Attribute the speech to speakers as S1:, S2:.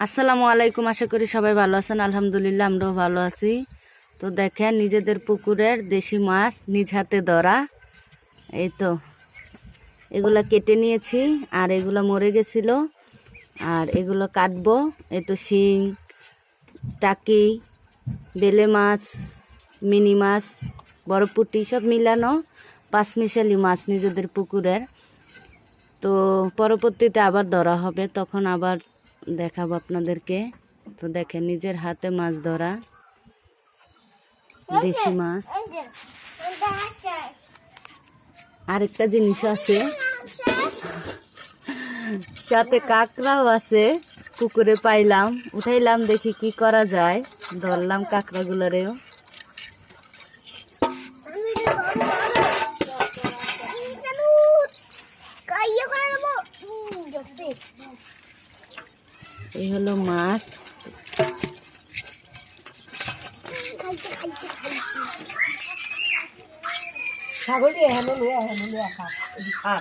S1: আসসালামু আলাইকুম। আশা করি সবাই ভালো আছেন। আলহামদুলিল্লাহ আমরাও ভালো আছি। তো দেখেন নিজেদের পুকুরের দেশি মাছ নিজ হাতে ধরা। এই তো এগুলা কেটে নিয়েছি আর এগুলো মরে গেছিল আর এগুলো কাটবো। এই তো শিং, টাকি, বেলে মাছ, মিনি মাছ, বড় পুঁটি সব মিলানো পাঁচমিশালি মাছ নিজেদের পুকুরের। তো পরবর্তীতে আবার ধরা হবে, তখন আবার দেখাবো আপনাদেরকে। তো দেখেন নিজের হাতে মাছ ধরা দেশি মাছ। আরেকটা জিনিস আছে, সাথে কাঁকড়াও আছে। পুকুরে পাইলাম, উঠাইলাম, দেখি কি করা যায়। ধরলাম কাঁকড়াগুলোরেও। এই হলো মাছ।
S2: ছাগল দিয়ে হেলো লুয়া খা খা